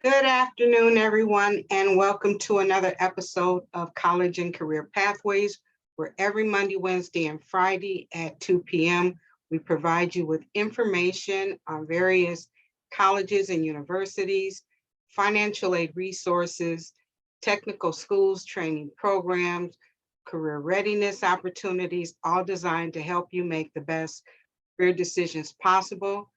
Good afternoon, everyone, and welcome to another episode of College and Career Pathways, where every Monday, Wednesday, and Friday at 2 p.m. we provide you with information on various colleges and universities, financial aid resources, technical schools, training programs, career readiness opportunities, all designed to help you make the best career decisions possible.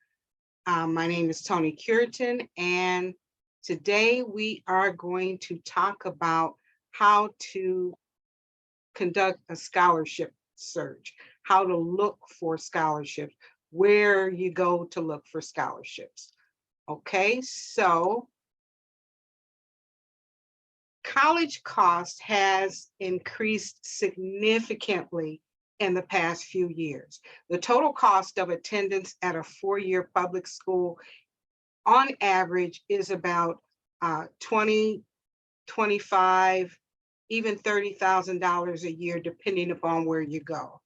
My name is Toni Cureton, and today we are going to talk about how to conduct a scholarship search, how to look for scholarships, where you go to look for scholarships. Okay, so college cost has increased significantly in the past few years. The total cost of attendance at a four-year public school on average is about 20, 25, even $30,000 a year, depending upon where you go.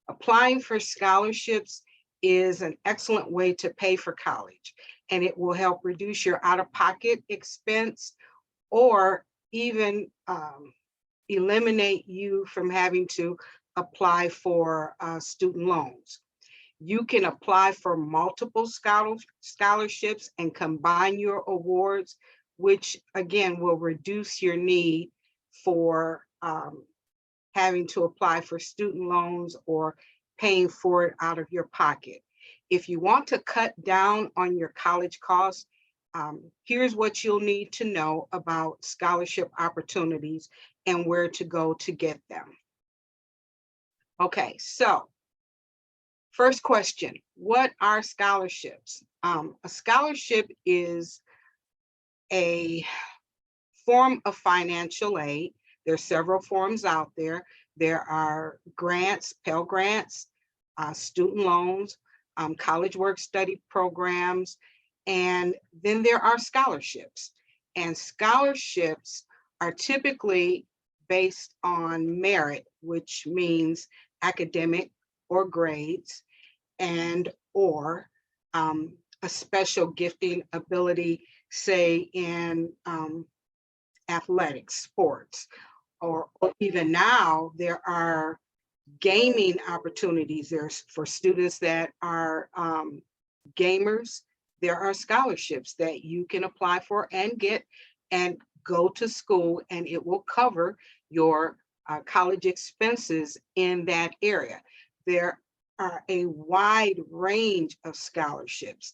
Applying for scholarships is an excellent way to pay for college, and it will help reduce your out-of-pocket expense or even eliminate you from having to apply for student loans. You can apply for multiple scholarships and combine your awards, which again will reduce your need for having to apply for student loans or paying for it out of your pocket. If you want to cut down on your college costs, here's what you'll need to know about scholarship opportunities and where to go to get them. Okay, so first question, what are scholarships? A scholarship is a form of financial aid. There are several forms out there. There are grants, Pell Grants, student loans, college work-study programs, and then there are scholarships. And scholarships are typically based on merit, which means academic or grades, and or a special gifting ability, say in athletics, sports, or even now there are gaming opportunities. There's for students that are gamers, there are scholarships that you can apply for and get and go to school, and it will cover your college expenses in that area. There are a wide range of scholarships.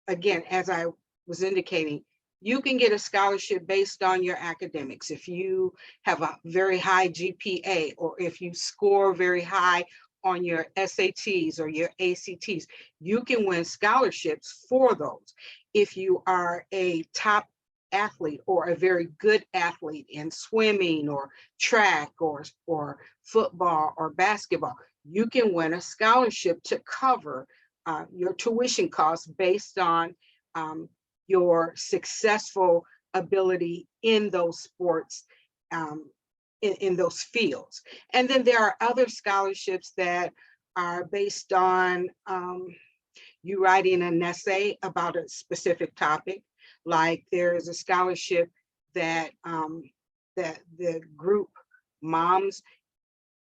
Again, as I was indicating, you can get a scholarship based on your academics. If you have a very high GPA, or if you score very high on your SATs or your ACTs, you can win scholarships for those. If you are a top athlete or a very good athlete in swimming or track or football or basketball, you can win a scholarship to cover your tuition costs based on your successful ability in those sports, in those fields. And then there are other scholarships that are based on you writing an essay about a specific topic. Like there is a scholarship that that the group Moms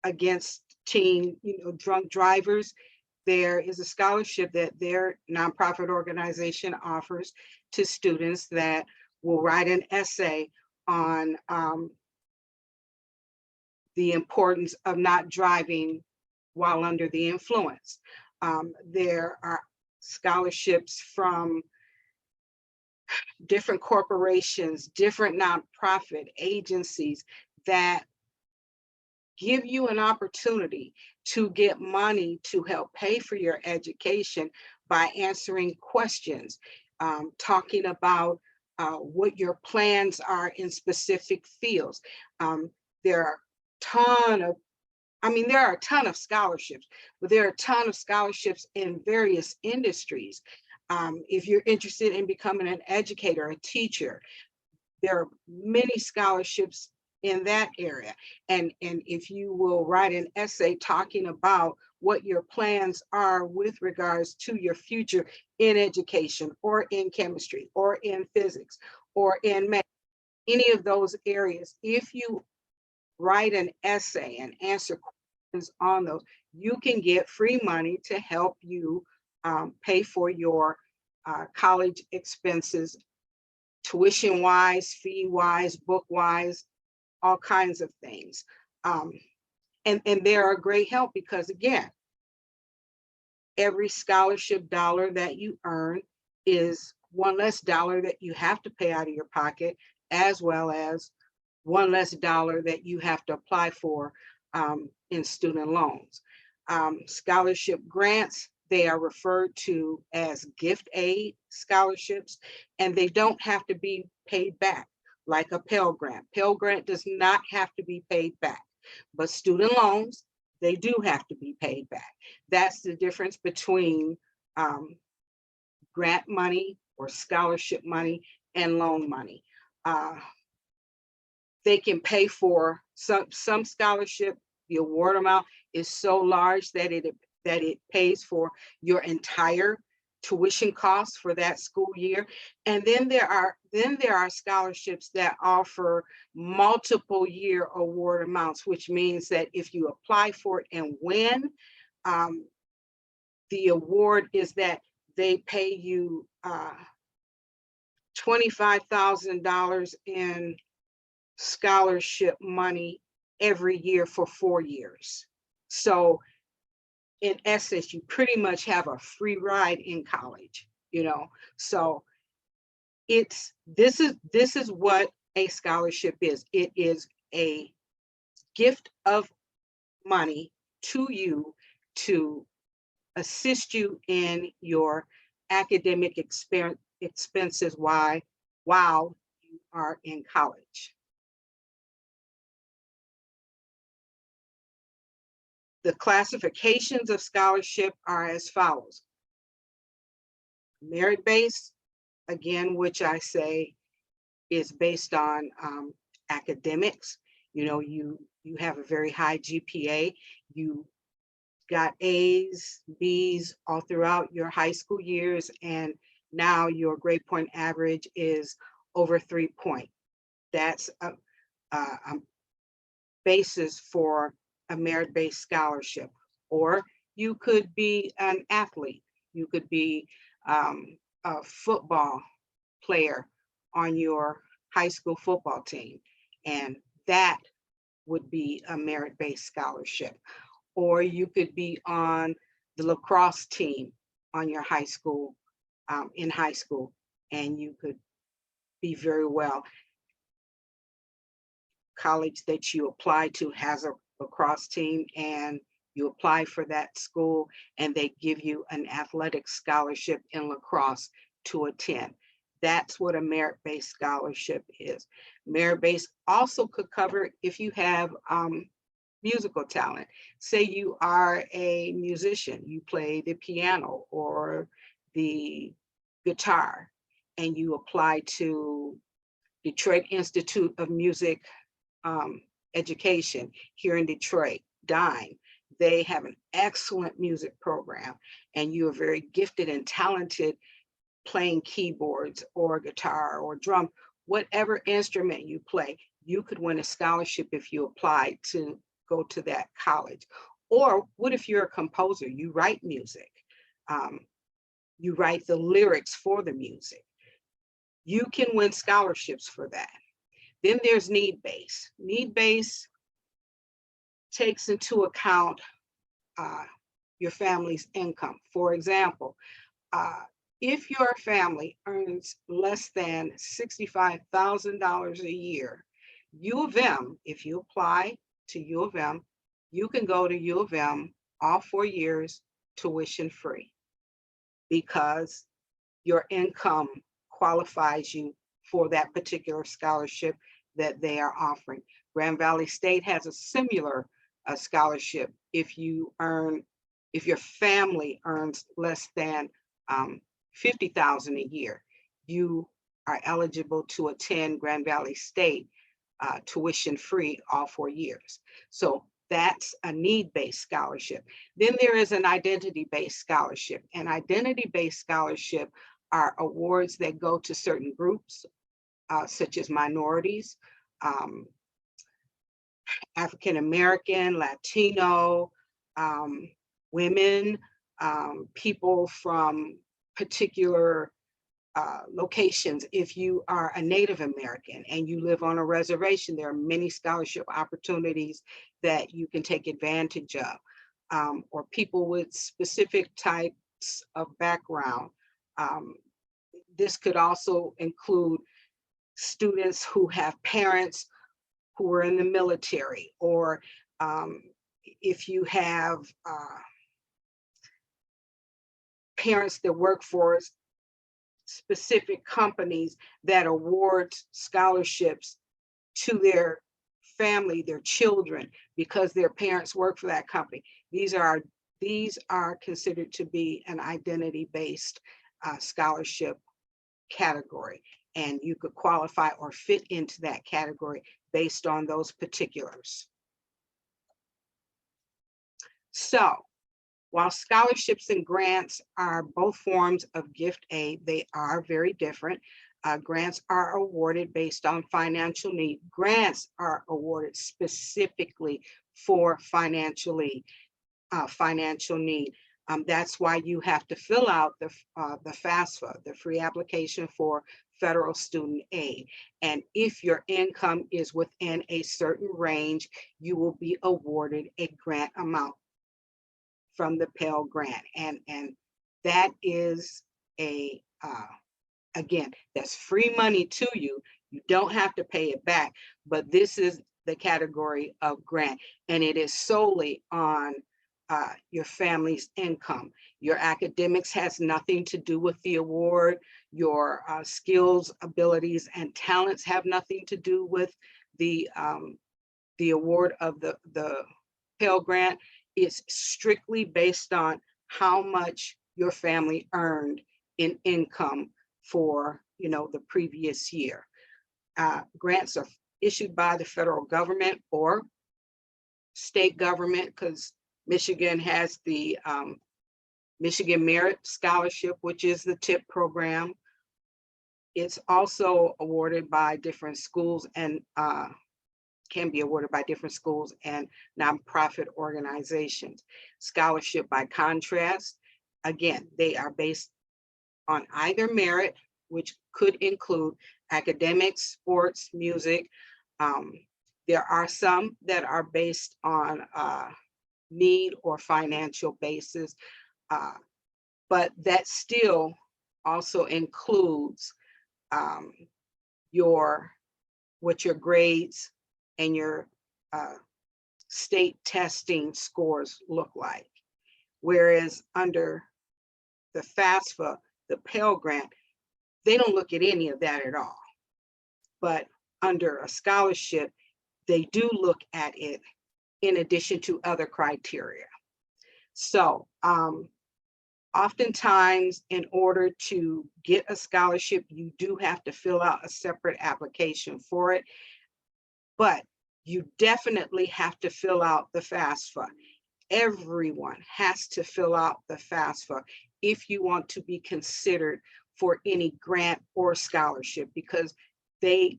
Against Teen, Drunk Drivers. There is a scholarship that their nonprofit organization offers to students that will write an essay on the importance of not driving while under the influence. There are scholarships from different corporations, different nonprofit agencies that give you an opportunity to get money to help pay for your education by answering questions, talking about what your plans are in specific fields. There are there are a ton of scholarships, but there are a ton of scholarships in various industries. If you're interested in becoming an educator, a teacher, there are many scholarships in that area. And if you will write an essay talking about what your plans are with regards to your future in education or in chemistry or in physics or in math, any of those areas. If you write an essay and answer questions on those, you can get free money to help you pay for your college expenses, tuition wise, fee wise, book wise, all kinds of things. And they're a great help because, again, every scholarship dollar that you earn is one less dollar that you have to pay out of your pocket, as well as one less dollar that you have to apply for in student loans. Scholarship grants, they are referred to as gift aid scholarships, and they don't have to be paid back like a Pell Grant. Pell Grant does not have to be paid back, but student loans, they do have to be paid back. That's the difference between grant money or scholarship money and loan money. They can pay for some scholarship. The award amount is so large that it pays for your entire tuition costs for that school year. And then there are scholarships that offer multiple year award amounts, which means that if you apply for it and win, the award is that they pay you $25,000 in scholarship money every year for 4 years. So in essence, you pretty much have a free ride in college, you know. So this is what a scholarship is. It is a gift of money to you to assist you in your academic expenses while you are in college. The classifications of scholarship are as follows. Merit-based, again, which I say is based on academics. You know, you have a very high GPA, you got A's, B's all throughout your high school years, and now your grade point average is over 3 point. That's a basis for a merit-based scholarship. Or you could be an athlete. You could be a football player on your high school football team, and that would be a merit-based scholarship. Or you could be on the lacrosse team on your high school, in high school, and you could be very well. College that you apply to has a lacrosse team, and you apply for that school and they give you an athletic scholarship in lacrosse to attend. That's what a merit-based scholarship is. Merit-based also could cover if you have musical talent. Say you are a musician, you play the piano or the guitar, and you apply to Detroit Institute of Music Education here in Detroit, DIME. They have an excellent music program, and you are very gifted and talented playing keyboards or guitar or drum, whatever instrument you play. You could win a scholarship if you applied to go to that college. Or what if you're a composer? You write music. You write the lyrics for the music. You can win scholarships for that. Then there's need-based. Need-based takes into account your family's income. For example, if your family earns less than $65,000 a year, U of M, if you apply to U of M, you can go to U of M all 4 years tuition free because your income qualifies you for that particular scholarship that they are offering. Grand Valley State has a similar scholarship. If your family earns less than $50,000 a year, you are eligible to attend Grand Valley State tuition free all 4 years. So That's a need-based scholarship. Then there is an identity-based scholarship. An identity-based scholarship are awards that go to certain groups, such as minorities, um, African American, Latino, um, women, people from particular locations. If you are a Native American and you live on a reservation, there are many scholarship opportunities that you can take advantage of, or people with specific types of background. Um, this could also include students who have parents who are in the military, or if you have parents that work for specific companies that award scholarships to their family, their children, because their parents work for that company. These are considered to be an identity-based scholarship category, and you could qualify or fit into that category based on those particulars. So, while scholarships and grants are both forms of gift aid, they are very different. Grants are awarded based on financial need. Grants are awarded specifically for financial need. That's why you have to fill out the FAFSA, the free application for federal student aid. And if your income is within a certain range, you will be awarded a grant amount from the Pell Grant. And that is again, that's free money to you. You don't have to pay it back, but this is the category of grant, and it is solely on your family's income. Your academics has nothing to do with the award. Your skills, abilities, and talents have nothing to do with the award of the Pell Grant. It's strictly based on how much your family earned in income for the previous year. Grants are issued by the federal government or state government, because Michigan has the Michigan Merit Scholarship, which is the TIP program. It's also awarded by different schools and can be awarded by different schools and nonprofit organizations. Scholarship, by contrast, again, they are based on either merit, which could include academics, sports, music. There are some that are based on need or financial basis, but that still also includes what your grades and your state testing scores look like. Whereas under the FAFSA, the Pell Grant, they don't look at any of that at all. But under a scholarship, they do look at it in addition to other criteria. So oftentimes, in order to get a scholarship, you do have to fill out a separate application for it, but you definitely have to fill out the FAFSA. Everyone has to fill out the FAFSA if you want to be considered for any grant or scholarship, because the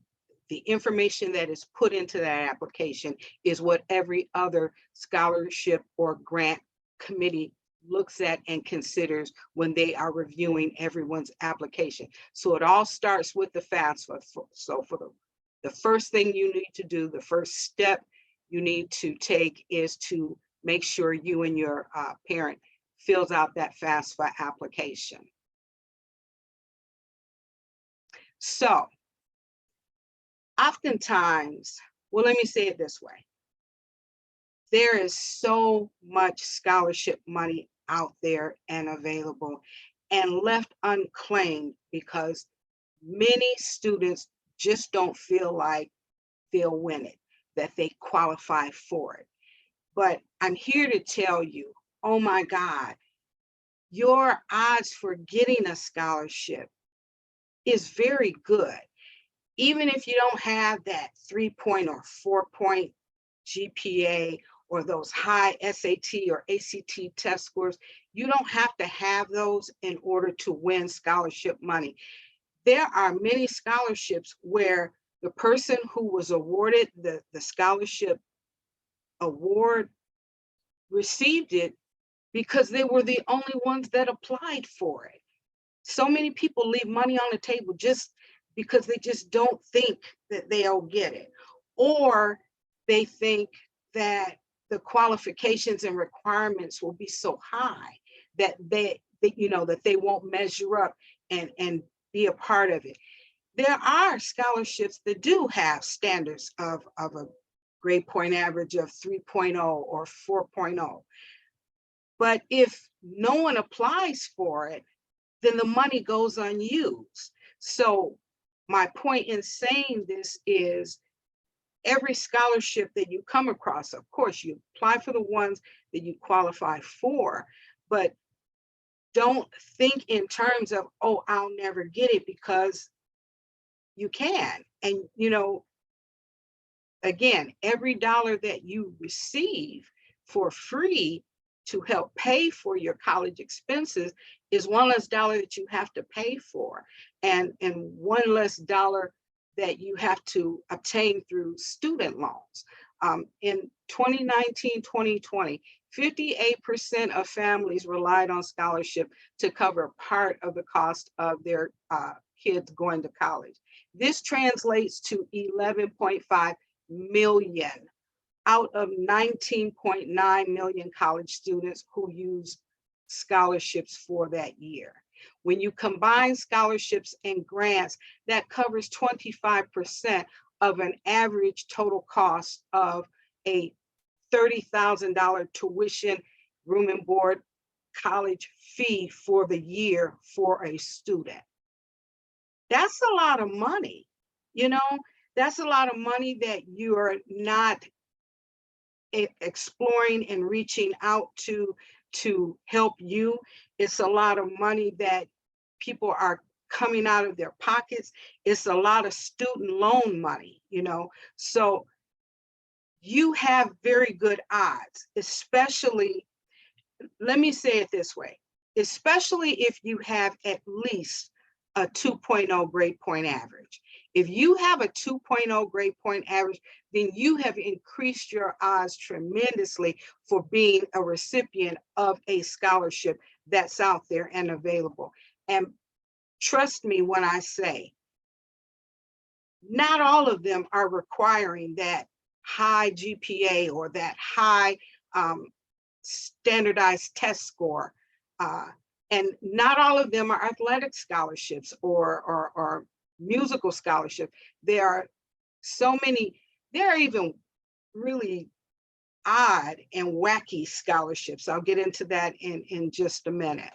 information that is put into that application is what every other scholarship or grant committee looks at and considers when they are reviewing everyone's application. So it all starts with the FAFSA. So for the first thing you need to do, the first step you need to take, is to make sure you and your parent fills out that FAFSA application. So oftentimes, well, let me say it this way. There is so much scholarship money out there and available and left unclaimed because many students just don't feel like they'll win it, that they qualify for it. But I'm here to tell you, oh my God, your odds for getting a scholarship is very good. Even if you don't have that 3-point or 4-point GPA, or those high SAT or ACT test scores. You don't have to have those in order to win scholarship money. There are many scholarships where the person who was awarded the scholarship award received it because they were the only ones that applied for it. So many people leave money on the table just because they just don't think that they'll get it, or they think that the qualifications and requirements will be so high that that they won't measure up and be a part of it. There are scholarships that do have standards of a grade point average of 3.0 or 4.0. But if no one applies for it, then the money goes unused. So my point in saying this is every scholarship that you come across, of course, you apply for the ones that you qualify for, but don't think in terms of, oh, I'll never get it, because you can. And, again, every dollar that you receive for free to help pay for your college expenses is one less dollar that you have to pay for, and one less dollar that you have to obtain through student loans. In 2019, 2020, 58% of families relied on scholarship to cover part of the cost of their kids going to college. This translates to 11.5 million out of 19.9 million college students who used scholarships for that year. When you combine scholarships and grants, that covers 25% of an average total cost of a $30,000 tuition, room and board, college fee for the year for a student. That's a lot of money, that's a lot of money that you are not exploring and reaching out to help you. It's a lot of money that people are coming out of their pockets. It's a lot of student loan money, so you have very good odds, especially, let me say it this way, especially if you have at least a 2.0 grade point average. If you have a 2.0 grade point average, then you have increased your odds tremendously for being a recipient of a scholarship that's out there and available. And trust me when I say, not all of them are requiring that high GPA or that high standardized test score. And not all of them are athletic scholarships or musical scholarship. There are so many, there are even really odd and wacky scholarships. I'll get into that in just a minute.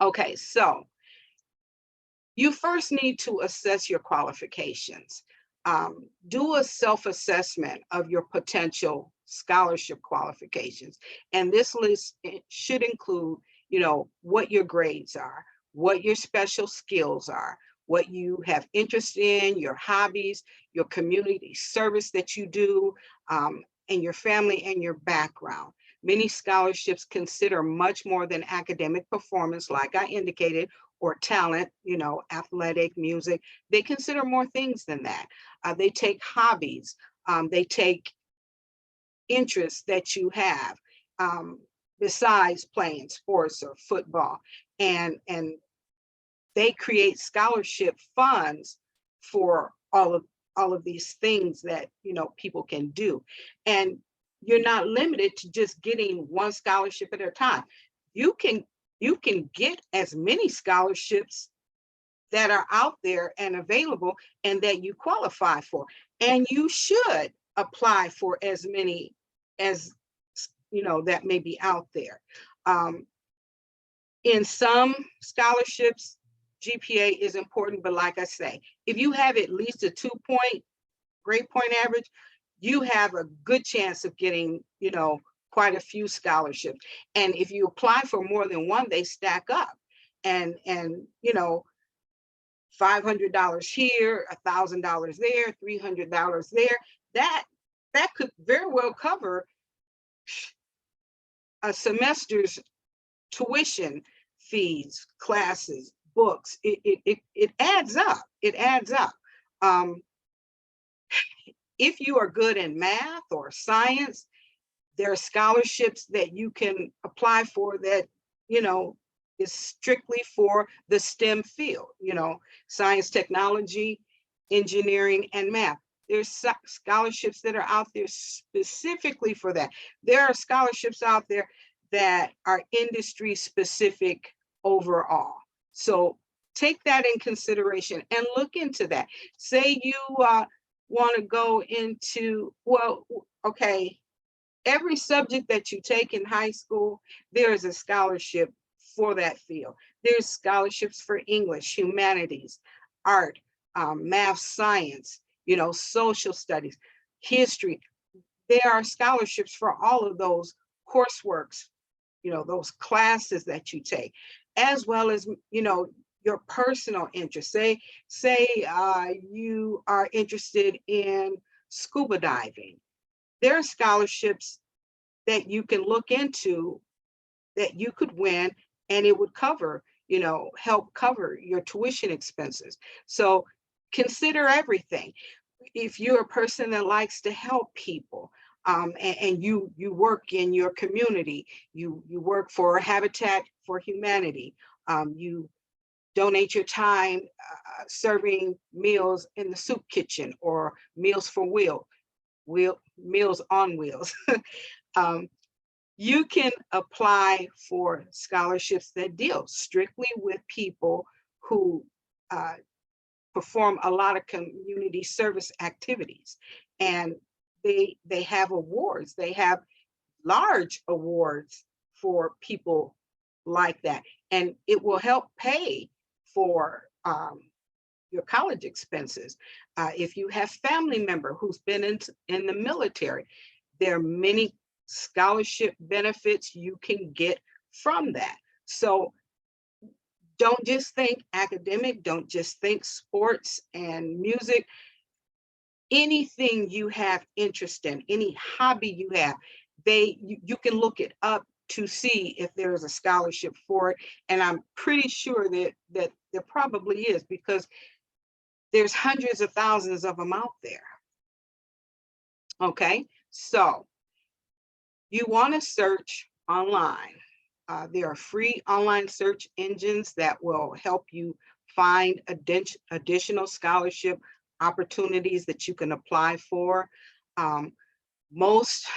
Okay, so you first need to assess your qualifications. Do a self-assessment of your potential scholarship qualifications. And this list should include, what your grades are, what your special skills are, what you have interest in, your hobbies, your community service that you do, and your family and your background. Many scholarships consider much more than academic performance, like I indicated, or talent, athletic, music. They consider more things than that. They take hobbies, they take interests that you have besides playing sports or football, and they create scholarship funds for all of these things that people can do. And you're not limited to just getting one scholarship at a time. You can get as many scholarships that are out there and available and that you qualify for. And you should apply for as many as that may be out there. In some scholarships, GPA is important, but like I say, if you have at least a 2-point grade point average, you have a good chance of getting, quite a few scholarships. And if you apply for more than one, they stack up. And $500 here, $1,000 there, $300 there. that could very well cover a semester's tuition fees, classes, books. It adds up. It adds up. Um, if you are good in math or science, there are scholarships that you can apply for that, you know, is strictly for the STEM field, you know, science, technology, engineering, and math. There's scholarships that are out there specifically for that. There are scholarships out there that are industry specific overall. So take that in consideration and look into that. Say you want to go into, well, okay, every subject that you take in high school, there is a scholarship for that field. There's scholarships for English, humanities, art, math, science, you know, social studies, history. There are scholarships for all of those courseworks, you know, those classes that you take, as well as, you know, your personal interest. Say you are interested in scuba diving. There are scholarships that you can look into that you could win, and it would cover, you know, help cover your tuition expenses. So consider everything. If you're a person that likes to help people, and you work in your community, you work for Habitat for Humanity, you donate your time serving meals in the soup kitchen or Meals for Meals on Wheels. You can apply for scholarships that deal strictly with people who perform a lot of community service activities, and they have awards. They have large awards for people like that, and it will help pay for your college expenses. If you have family member who's been in the military, there are many scholarship benefits you can get from that. So don't just think academic, don't just think sports and music. Anything you have interest in, any hobby you have, you can look it up to see if there's a scholarship for it. And I'm pretty sure that there probably is, because there's hundreds of thousands of them out there. Okay, so you want to search online. There are free online search engines that will help you find additional scholarship opportunities that you can apply for. Most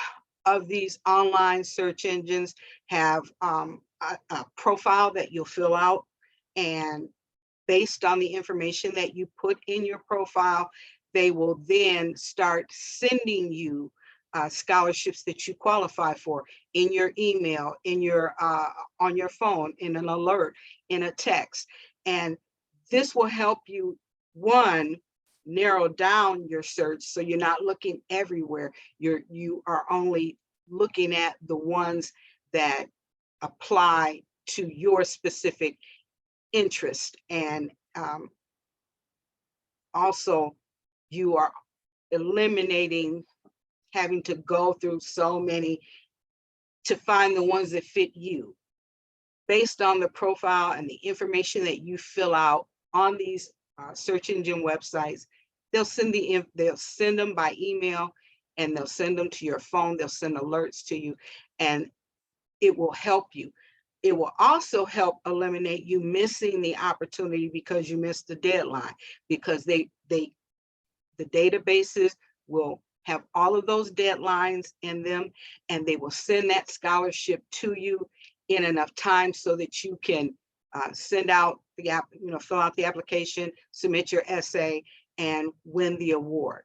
of these online search engines have a profile that you'll fill out, and based on the information that you put in your profile, they will then start sending you scholarships that you qualify for in your email, in your on your phone, in an alert, in a text. And this will help you, one, narrow down your search so you're not looking everywhere. You are only looking at the ones that apply to your specific interest. And also you are eliminating having to go through so many to find the ones that fit you. Based on the profile and the information that you fill out on these search engine websites, they'll send them by email, and they'll send them to your phone. They'll send alerts to you, and it will help you. It will also help eliminate you missing the opportunity because you missed the deadline, because the databases will have all of those deadlines in them, and they will send that scholarship to you in enough time so that you can send out the fill out the application, submit your essay, and win the award.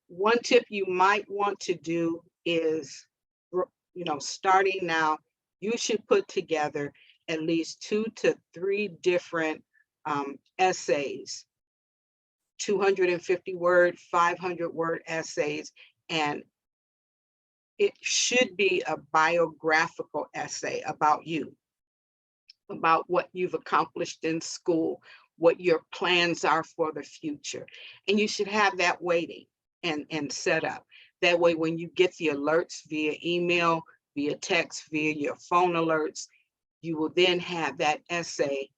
One tip you might want to do is, starting now, you should put together at least 2 to 3 different essays, 250 word, 500 word essays, and it should be a biographical essay about you, about what you've accomplished in school, what your plans are for the future. And you should have that waiting and set up. That way, when you get the alerts via email, via text, via your phone alerts, you will then have that essay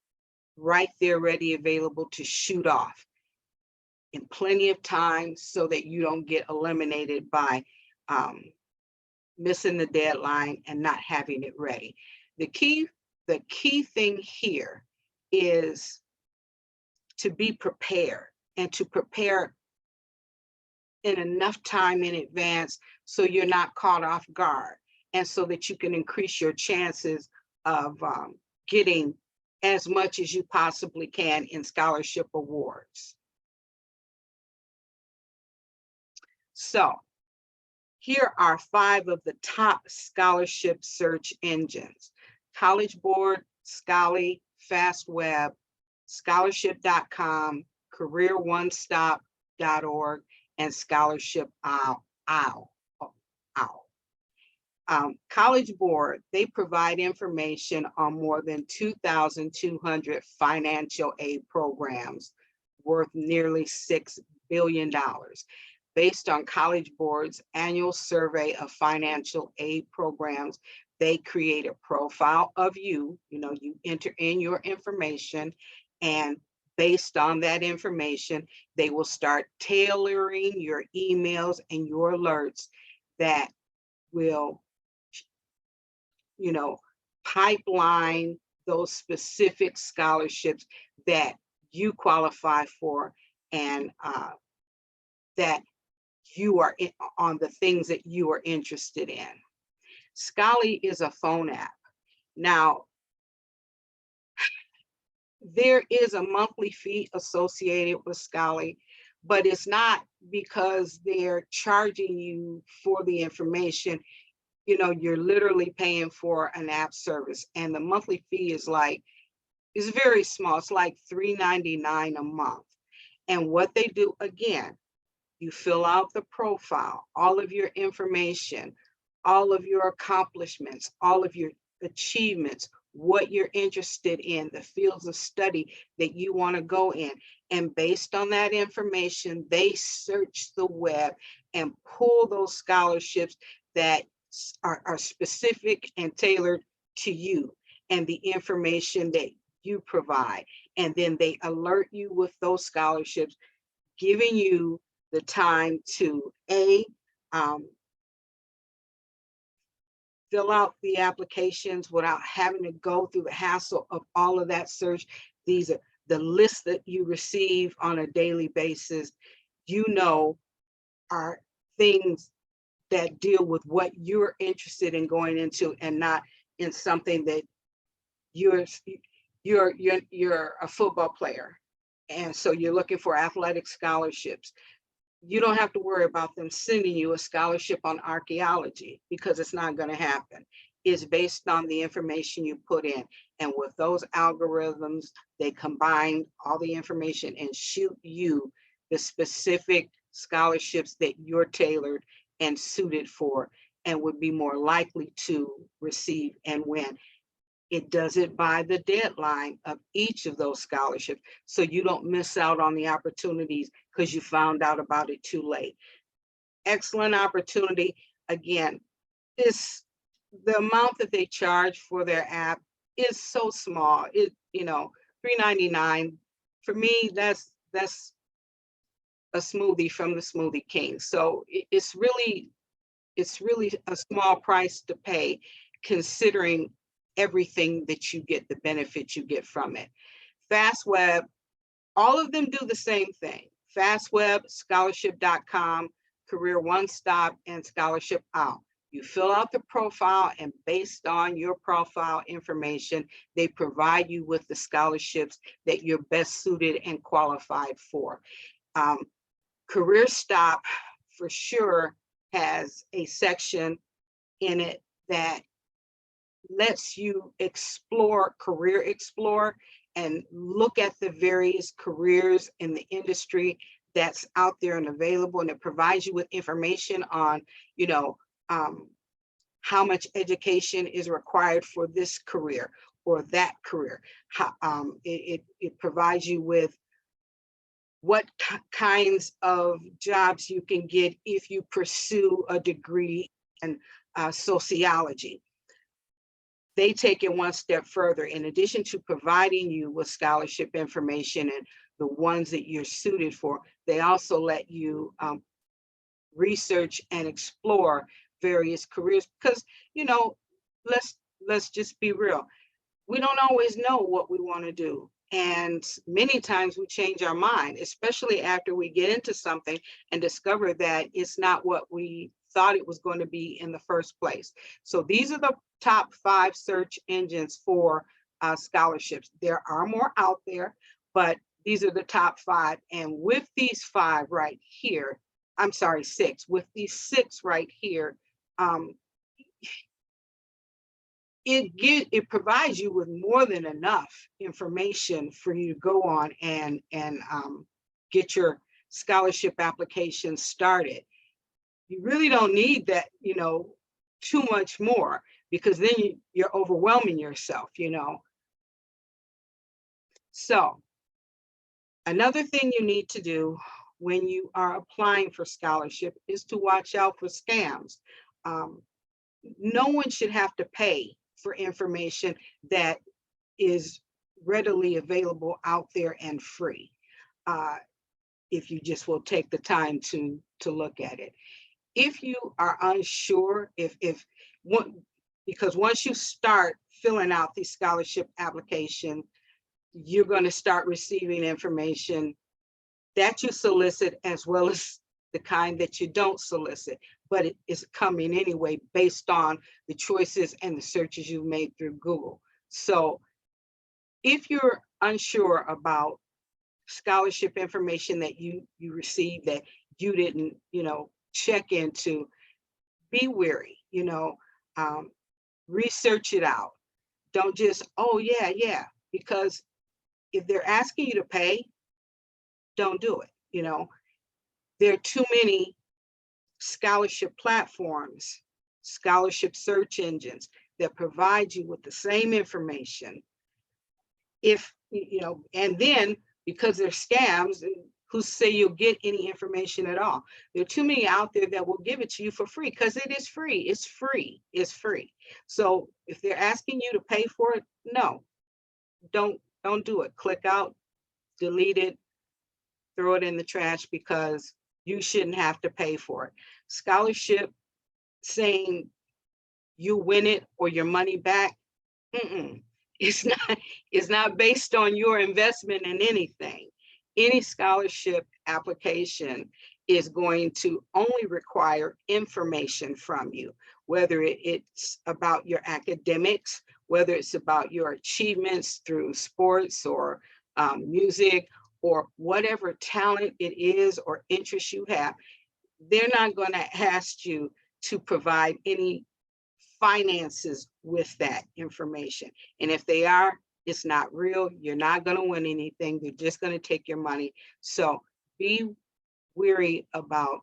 right there ready, available to shoot off in plenty of time so that you don't get eliminated by missing the deadline and not having it ready. The key thing here is to be prepared, and to prepare in enough time in advance so you're not caught off guard, and so that you can increase your chances of getting as much as you possibly can in scholarship awards. So here are 5 of the top scholarship search engines: College Board, Scholly, FastWeb, scholarship.com, careeronestop.org, and Scholarship Owl. College Board, they provide information on more than 2,200 financial aid programs worth nearly $6 billion. Based on College Board's annual survey of financial aid programs, they create a profile of you. You enter in your information, and based on that information, they will start tailoring your emails and your alerts that will, pipeline those specific scholarships that you qualify for, and that you are on the things that you are interested in. Scholly is a phone app. Now, there is a monthly fee associated with Scholly, but it's not because they're charging you for the information. You're literally paying for an app service, and the monthly fee is very small. It's like $3.99 a month. And what they do, again, you fill out the profile, all of your information, all of your accomplishments, all of your achievements, what you're interested in, the fields of study that you want to go in. And based on that information, they search the web and pull those scholarships that are specific and tailored to you and the information that you provide. And then they alert you with those scholarships, giving you the time to fill out the applications without having to go through the hassle of all of that search. These are the lists that you receive on a daily basis, are things that deal with what you're interested in going into, and not in something that you're a football player, and so you're looking for athletic scholarships. You don't have to worry about them sending you a scholarship on archaeology, because it's not going to happen. It's based on the information you put in. And with those algorithms, they combine all the information and shoot you the specific scholarships that you're tailored and suited for, and would be more likely to receive and win. It does it by the deadline of each of those scholarships, so you don't miss out on the opportunities because you found out about it too late. Excellent opportunity. Again, the amount that they charge for their app is so small. $3.99 for me. That's a smoothie from the Smoothie King. So it's really a small price to pay, considering everything that you get, the benefits you get from it. FastWeb, all of them do the same thing. FastWeb, scholarship.com, Career One Stop, and Scholarship Owl. You fill out the profile, and based on your profile information, they provide you with the scholarships that you're best suited and qualified for. Career Stop, for sure, has a section in it that lets you career explore, and look at the various careers in the industry that's out there and available. And it provides you with information on, how much education is required for this career or that career. It provides you with what kinds of jobs you can get if you pursue a degree in sociology. They take it one step further. In addition to providing you with scholarship information and the ones that you're suited for, they also let you research and explore various careers, because, you know, let's just be real. We don't always know what we want to do. And many times we change our mind, especially after we get into something and discover that it's not what we thought it was going to be in the first place. So these are the top 5 search engines for scholarships. There are more out there, but these are the top 5. And with these 5 right here, I'm sorry, 6, with these 6 right here, it provides you with more than enough information for you to go on and get your scholarship application started. You really don't need that, you know, too much more, because then you're overwhelming yourself, you know. So another thing you need to do when you are applying for scholarship is to watch out for scams. No one should have to pay for information that is readily available out there and free, if you just will take the time to look at it. If you are unsure, because once you start filling out the scholarship application, you're going to start receiving information that you solicit as well as the kind that you don't solicit, but it is coming anyway based on the choices and the searches you've made through Google. So if you're unsure about scholarship information that you received that you didn't, you know, check into, be wary, you know, research it out. Don't just, oh yeah, because if they're asking you to pay, don't do it. You know, there are too many scholarship platforms, scholarship search engines that provide you with the same information. If, you know, and then because they're scams, who say you'll get any information at all. There are too many out there that will give it to you for free, because it is free. It's free. It's free. So if they're asking you to pay for it, no, don't do it. Click out, delete it, throw it in the trash, because you shouldn't have to pay for it. Scholarship saying you win it or your money back, it's not based on your investment in anything. Any scholarship application is going to only require information from you, whether it's about your academics, whether it's about your achievements through sports or music, or whatever talent it is or interest you have. They're not going to ask you to provide any finances with that information. And if they are, it's not real. You're not going to win anything. They're just going to take your money. So be wary about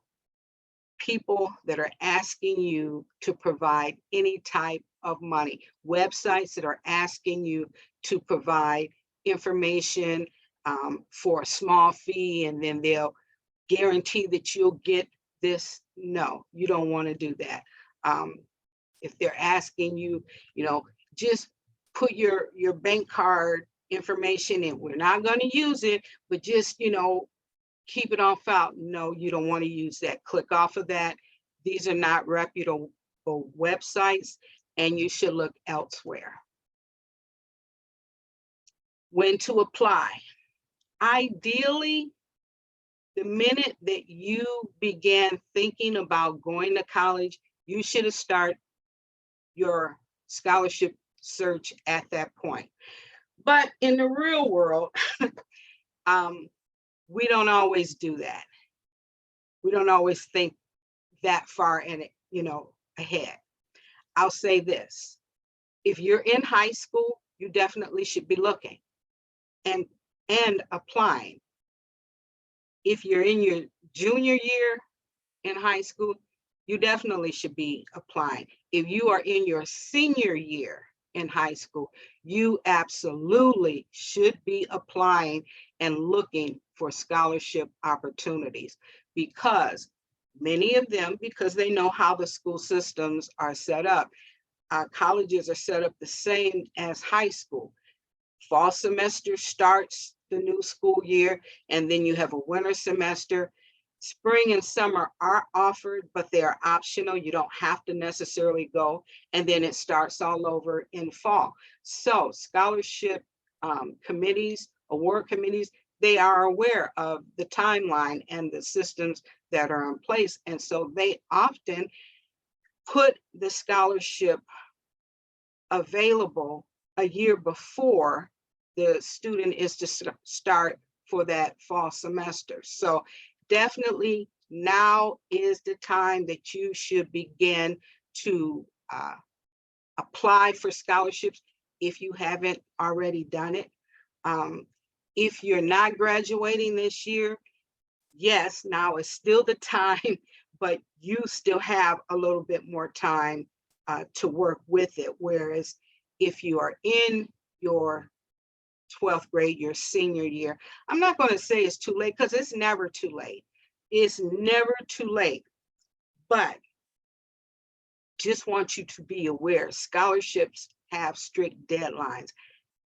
people that are asking you to provide any type of money. Websites that are asking you to provide information for a small fee, and then they'll guarantee that you'll get this. No, you don't want to do that. If they're asking you, you know, just put your bank card information in. We're not going to use it, but just, you know, keep it on file. No, you don't want to use that. Click off of that. These are not reputable websites, and you should look elsewhere. When to apply. Ideally, the minute that you began thinking about going to college, you should have started your scholarship search at that point. But in the real world, we don't always do that. We don't always think that far in it, you know, ahead. I'll say this: if you're in high school, you definitely should be looking and applying. If you're in your junior year in high school, you definitely should be applying. If you are in your senior year in high school, you absolutely should be applying and looking for scholarship opportunities, because many of them, because they know how the school systems are set up, colleges are set up the same as high school. Fall semester starts the new school year, and then you have a winter semester. Spring and summer are offered, but they are optional. You don't have to necessarily go. And then it starts all over in fall. So scholarship committees, award committees, they are aware of the timeline and the systems that are in place. And so they often put the scholarship available a year before the student is to start for that fall semester. So definitely now is the time that you should begin to apply for scholarships if you haven't already done it. If you're not graduating this year, yes, now is still the time, but you still have a little bit more time to work with it. Whereas if you are in your 12th grade, your senior year, I'm not going to say it's too late, because it's never too late. It's never too late. But just want you to be aware, scholarships have strict deadlines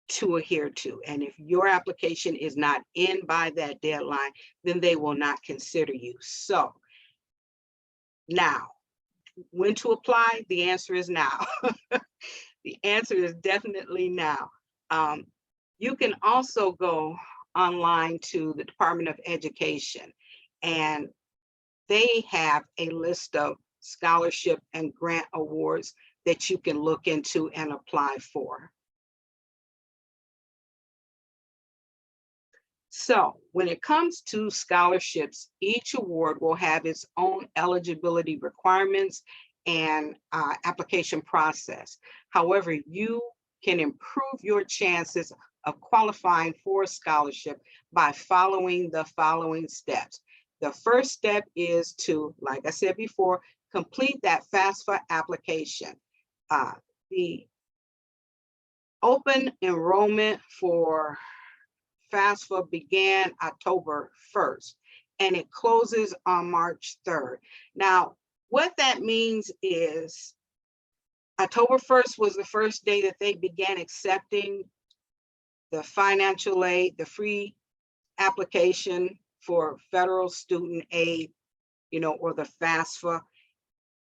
to adhere to. And if your application is not in by that deadline, then they will not consider you. So now, when to apply? The answer is now. The answer is definitely now. You can also go online to the Department of Education, and they have a list of scholarship and grant awards that you can look into and apply for. So when it comes to scholarships, each award will have its own eligibility requirements and application process. However, you can improve your chances of qualifying for a scholarship by following the following steps. The first step is to, like I said before, complete that FAFSA application. The open enrollment for FAFSA began October 1st, and it closes on March 3rd. Now, what that means is October 1st was the first day that they began accepting the financial aid, the free application for federal student aid, or the FAFSA.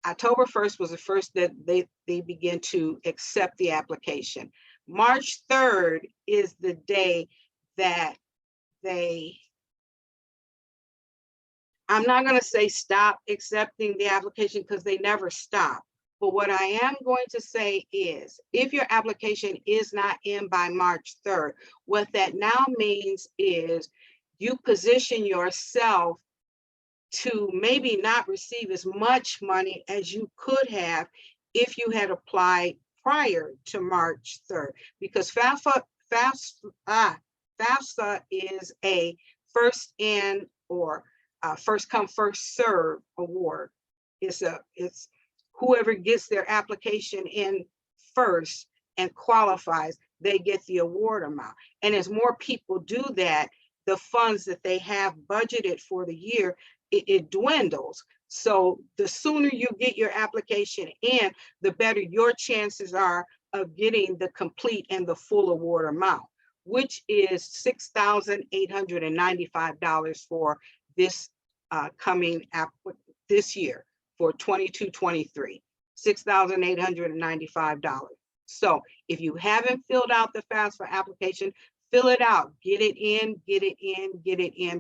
October 1st was the first that they began to accept the application. March 3rd is the day that I'm not going to say stop accepting the application, because they never stop. But what I am going to say is, if your application is not in by March 3rd, what that now means is you position yourself to maybe not receive as much money as you could have if you had applied prior to March 3rd, because FAFSA is a first in or first come, first serve award. It's whoever gets their application in first and qualifies, they get the award amount. And as more people do that, the funds that they have budgeted for the year, it dwindles. So the sooner you get your application in, the better your chances are of getting the complete and the full award amount, which is $6,895 for this this year for 22-23, $6,895. So if you haven't filled out the FAFSA application, fill it out, get it in,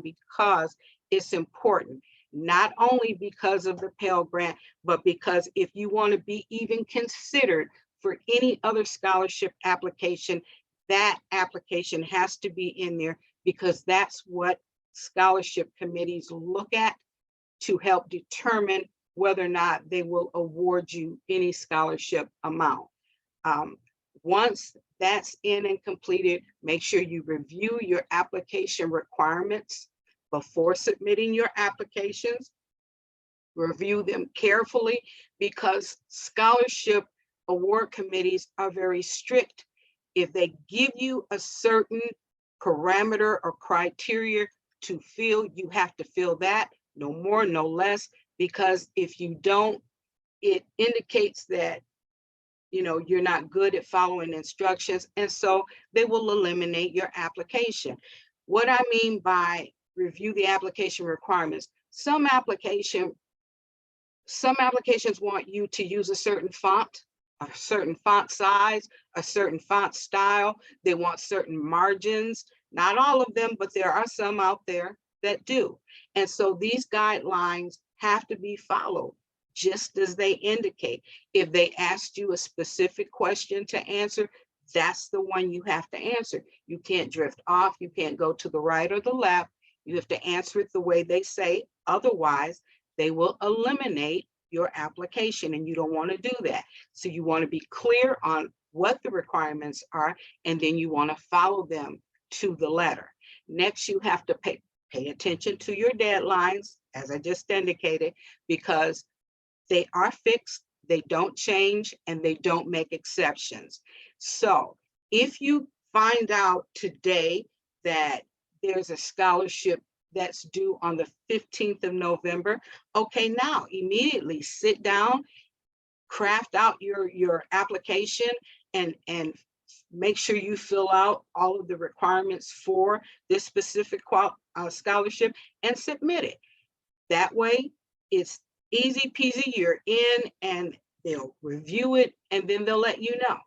because it's important. Not only because of the Pell Grant, but because if you want to be even considered for any other scholarship application, that application has to be in there, because that's what scholarship committees look at to help determine whether or not they will award you any scholarship amount. Once that's in and completed, make sure you review your application requirements before submitting your applications. Review them carefully, because scholarship award committees are very strict. If they give you a certain parameter or criteria to fill, you have to fill that, no more, no less, because if you don't, it indicates that you're not good at following instructions, and so they will eliminate your application. What I mean by review the application requirements, some applications want you to use a certain font size, a certain font style. They want certain margins. Not all of them, but there are some out there that do. And so these guidelines have to be followed just as they indicate. If they asked you a specific question to answer, that's the one you have to answer. You can't drift off. You can't go to the right or the left. You have to answer it the way they say. Otherwise, they will eliminate your application, and you don't want to do that. So you want to be clear on what the requirements are, and then you want to follow them to the letter. Next, you have to pay attention to your deadlines, as I just indicated, because they are fixed, they don't change, and they don't make exceptions. So if you find out today that there's a scholarship that's due on the 15th of November, okay, now immediately sit down, craft out your application, and make sure you fill out all of the requirements for this specific scholarship and submit it. That way, it's easy peasy, you're in, and they'll review it, and then they'll let you know.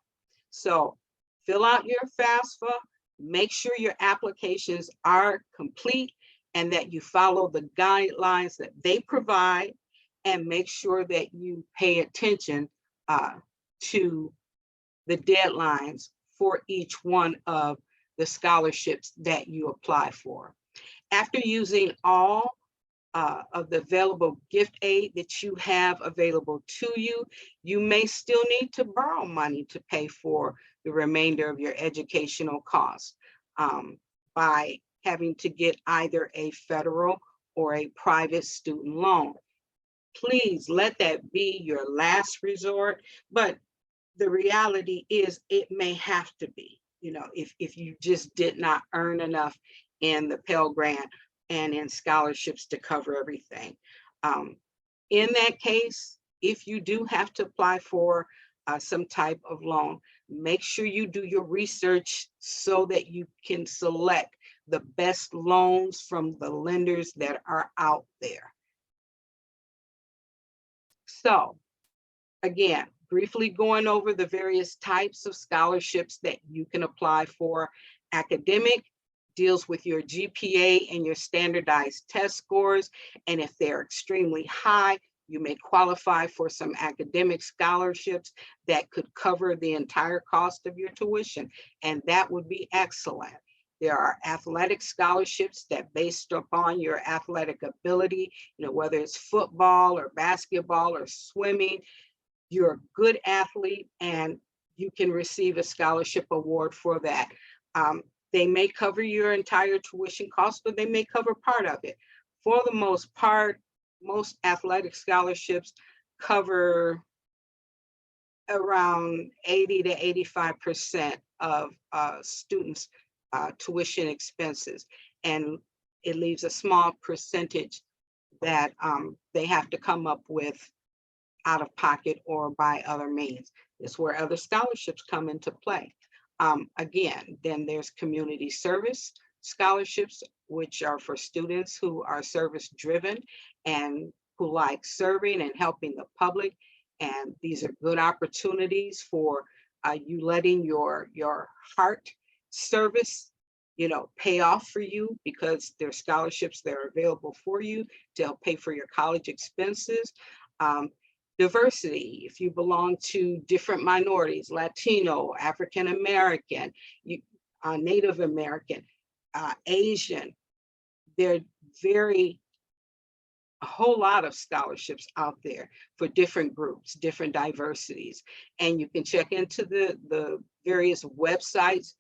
So fill out your FAFSA, make sure your applications are complete and that you follow the guidelines that they provide, and make sure that you pay attention to the deadlines for each one of the scholarships that you apply for. After using all of the available gift aid that you have available to you, you may still need to borrow money to pay for the remainder of your educational costs by having to get either a federal or a private student loan. Please let that be your last resort, but the reality is it may have to be, if you just did not earn enough in the Pell Grant and in scholarships to cover everything. In that case, if you do have to apply for some type of loan, make sure you do your research so that you can select the best loans from the lenders that are out there. So again, briefly going over the various types of scholarships that you can apply for. Academic deals with your GPA and your standardized test scores. And if they're extremely high, you may qualify for some academic scholarships that could cover the entire cost of your tuition. And that would be excellent. There are athletic scholarships that based upon your athletic ability, whether it's football or basketball or swimming, you're a good athlete and you can receive a scholarship award for that. They may cover your entire tuition cost, but they may cover part of it. For the most part, most athletic scholarships cover around 80 to 85% of students' tuition expenses. And it leaves a small percentage that they have to come up with out of pocket or by other means. It's where other scholarships come into play. Again, then there's community service scholarships, which are for students who are service driven and who like serving and helping the public. And these are good opportunities for you letting your heart service, pay off for you, because there are scholarships that are available for you to help pay for your college expenses. Diversity, if you belong to different minorities, Latino, African American, Native American, Asian, there are a whole lot of scholarships out there for different groups, different diversities. And you can check into the various websites,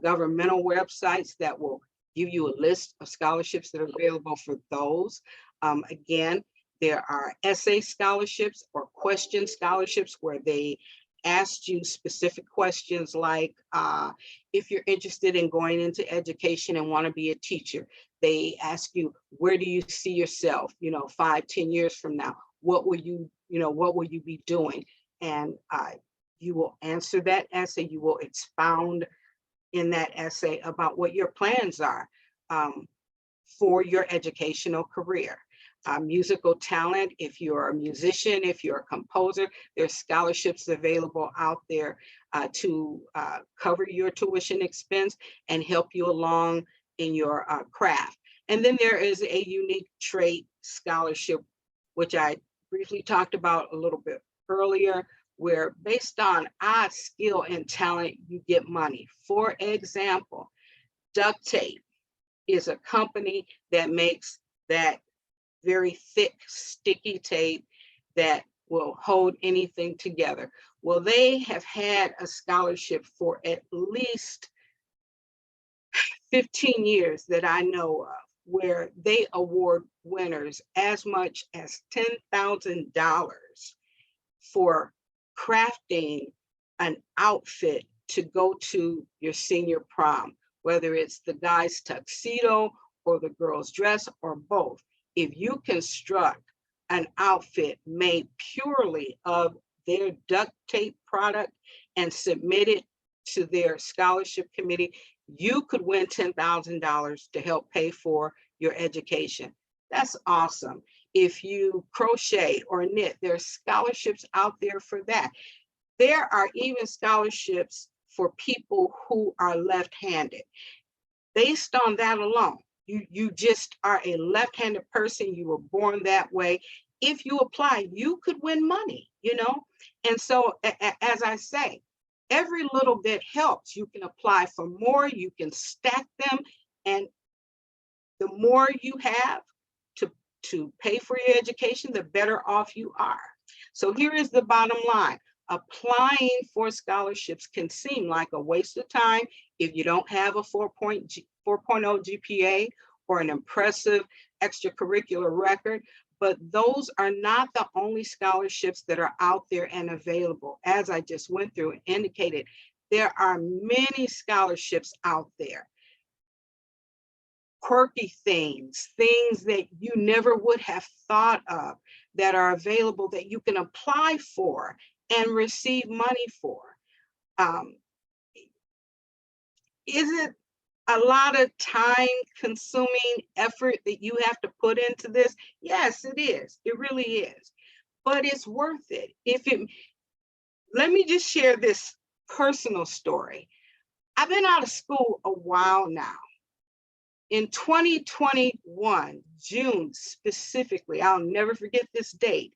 governmental websites that will give you a list of scholarships that are available for those. Again, there are essay scholarships or question scholarships where they asked you specific questions like, if you're interested in going into education and want to be a teacher, they ask you, where do you see yourself, 5, 10 years from now? What will what will you be doing? And you will answer that essay. You will expound in that essay about what your plans are for your educational career. Musical talent, if you're a musician, if you're a composer, there's scholarships available out there to cover your tuition expense and help you along in your craft. And then there is a unique trait scholarship, which I briefly talked about a little bit earlier, where based on odd skill and talent, you get money. For example, Duct Tape is a company that makes that very thick, sticky tape that will hold anything together. Well, they have had a scholarship for at least 15 years that I know of, where they award winners as much as $10,000 for crafting an outfit to go to your senior prom, whether it's the guy's tuxedo or the girl's dress or both. If you construct an outfit made purely of their duct tape product and submit it to their scholarship committee, you could win $10,000 to help pay for your education. That's awesome. If you crochet or knit, there are scholarships out there for that. There are even scholarships for people who are left-handed. Based on that alone, you just are a left-handed person, you were born that way. If you apply, you could win money, And so, as I say, every little bit helps. You can apply for more, you can stack them, and the more you have to pay for your education, the better off you are. So here is the bottom line. Applying for scholarships can seem like a waste of time if you don't have a 4.0 GPA or an impressive extracurricular record, but those are not the only scholarships that are out there and available. As I just went through and indicated, there are many scholarships out there. Quirky things that you never would have thought of that are available that you can apply for and receive money for. Is it a lot of time-consuming effort that you have to put into this? Yes, it is. It really is. But it's worth it. Let me just share this personal story. I've been out of school a while now. In 2021, June specifically, I'll never forget this date,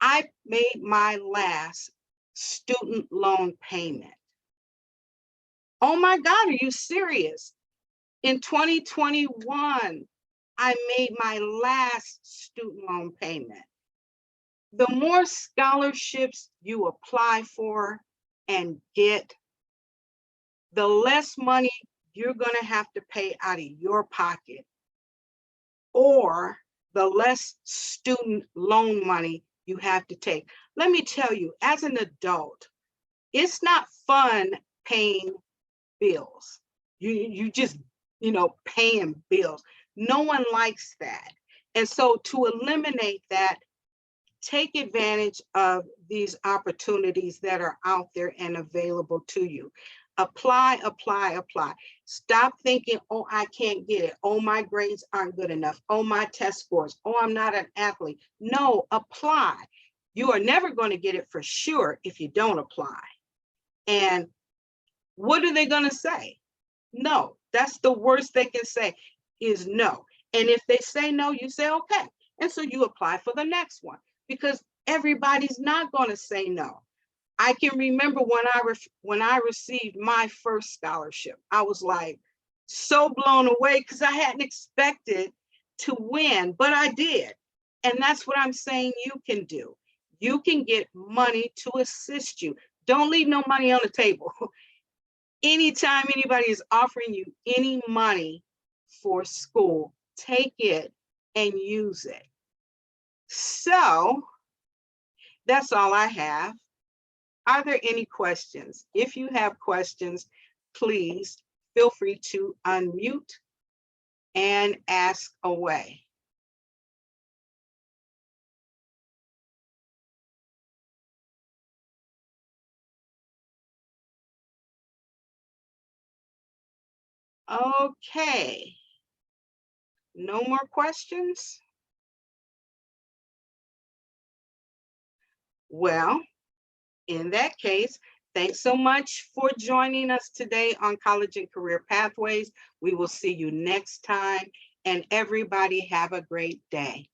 I made my last student loan payment. Oh my God, are you serious? In 2021, I made my last student loan payment. The more scholarships you apply for and get, the less money you're going to have to pay out of your pocket, or the less student loan money you have to take. Let me tell you, as an adult, it's not fun paying bills. You just, paying bills. No one likes that. And so to eliminate that, take advantage of these opportunities that are out there and available to you. Apply, apply, apply. Stop thinking, oh, I can't get it. Oh, my grades aren't good enough. Oh, my test scores. Oh, I'm not an athlete. No, apply. You are never going to get it for sure if you don't apply. And what are they going to say? No. That's the worst they can say is no. And if they say no, you say, okay. And so you apply for the next one, because everybody's not going to say no. I can remember when I received my first scholarship, I was like so blown away because I hadn't expected to win, but I did. And that's what I'm saying you can do. You can get money to assist you. Don't leave no money on the table. Anytime anybody is offering you any money for school, take it and use it. So that's all I have. Are there any questions? If you have questions, please feel free to unmute and ask away. Okay. No more questions? Well, in that case, thanks so much for joining us today on College and Career Pathways. We will see you next time, and everybody have a great day.